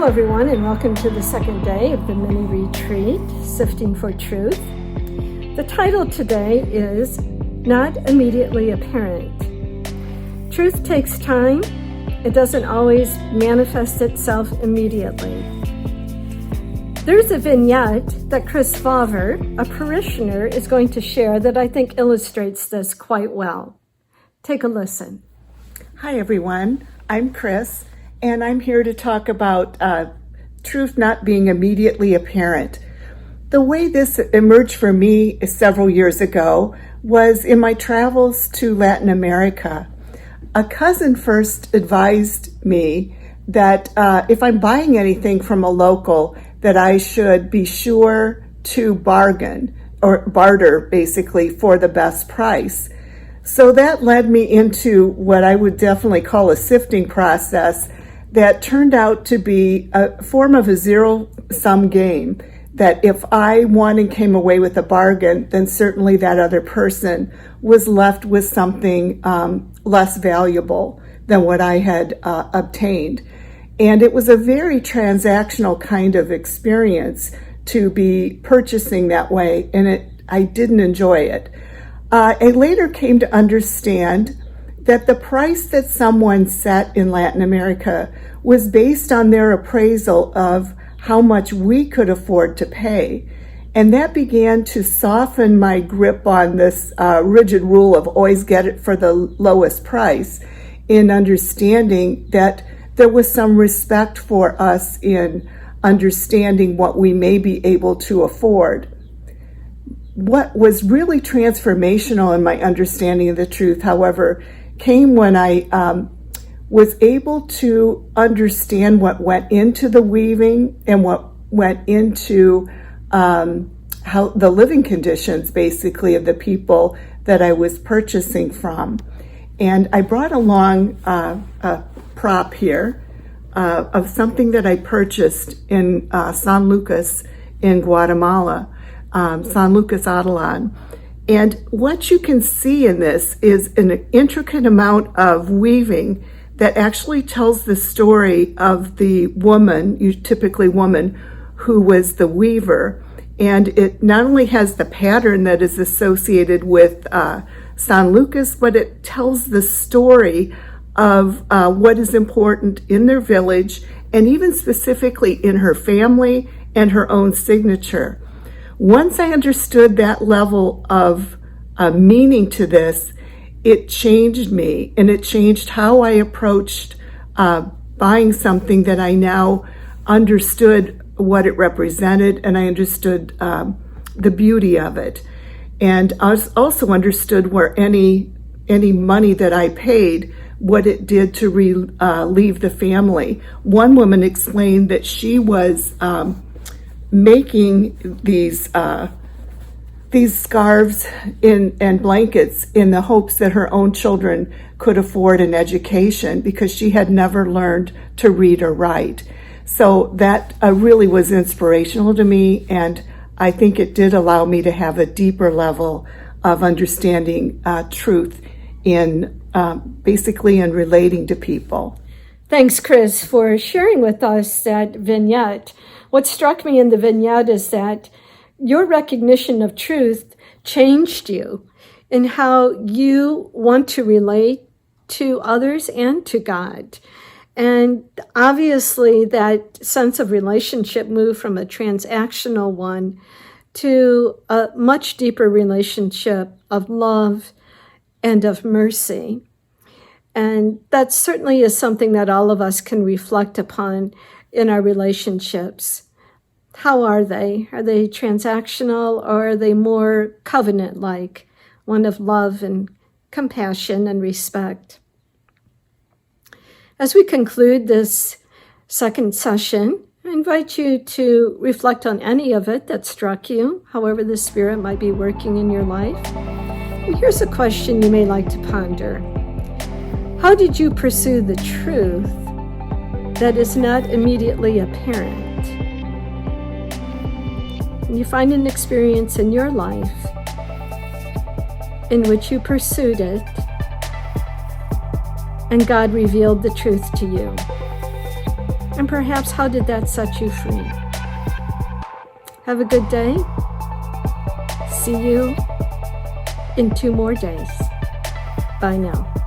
everyone, and welcome to the second day of the mini retreat, Sifting for Truth. The title today is Not Immediately Apparent. Truth takes time. It doesn't always manifest itself immediately. There's a vignette that Chris Favre, a parishioner, is going to share that I think illustrates this quite well. Take a listen. Hi everyone, I'm Chris, and I'm here to talk about truth not being immediately apparent. The way this emerged for me several years ago was in my travels to Latin America. A cousin first advised me that if I'm buying anything from a local, that I should be sure to bargain or barter basically for the best price. So that led me into what I would definitely call a sifting process that turned out to be a form of a zero-sum game, that if I won and came away with a bargain, then certainly that other person was left with something less valuable than what I had obtained. And it was a very transactional kind of experience to be purchasing that way, and I didn't enjoy it. I later came to understand that the price that someone set in Latin America was based on their appraisal of how much we could afford to pay. And that began to soften my grip on this rigid rule of always get it for the lowest price, in understanding that there was some respect for us in understanding what we may be able to afford. What was really transformational in my understanding of the truth, however, came when I was able to understand what went into the weaving and what went into how the living conditions, basically, of the people that I was purchasing from. And I brought along a prop here of something that I purchased in San Lucas in Guatemala, San Lucas Atalan. And what you can see in this is an intricate amount of weaving that actually tells the story of the woman, typically woman, who was the weaver. And it not only has the pattern that is associated with San Lucas, but it tells the story of what is important in their village, and even specifically in her family and her own signature. Once I understood that level of meaning to this, it changed me, and it changed how I approached buying something that I now understood what it represented, and I understood the beauty of it. And I also understood where any money that I paid, what it did to relieve the family. One woman explained that she was making these scarves and blankets in the hopes that her own children could afford an education, because she had never learned to read or write. So that really was inspirational to me, and I think it did allow me to have a deeper level of understanding truth in basically in relating to people. Thanks, Chris, for sharing with us that vignette. What struck me in the vignette is that your recognition of truth changed you in how you want to relate to others and to God. And obviously that sense of relationship moved from a transactional one to a much deeper relationship of love and of mercy. And that certainly is something that all of us can reflect upon in our relationships. How are they? Are they transactional, or are they more covenant-like, one of love and compassion and respect? As we conclude this second session, I invite you to reflect on any of it that struck you, however the Spirit might be working in your life. And here's a question you may like to ponder. How did you pursue the truth that is not immediately apparent? And you find an experience in your life in which you pursued it, and God revealed the truth to you. And perhaps how did that set you free? Have a good day. See you in 2 more days. Bye now.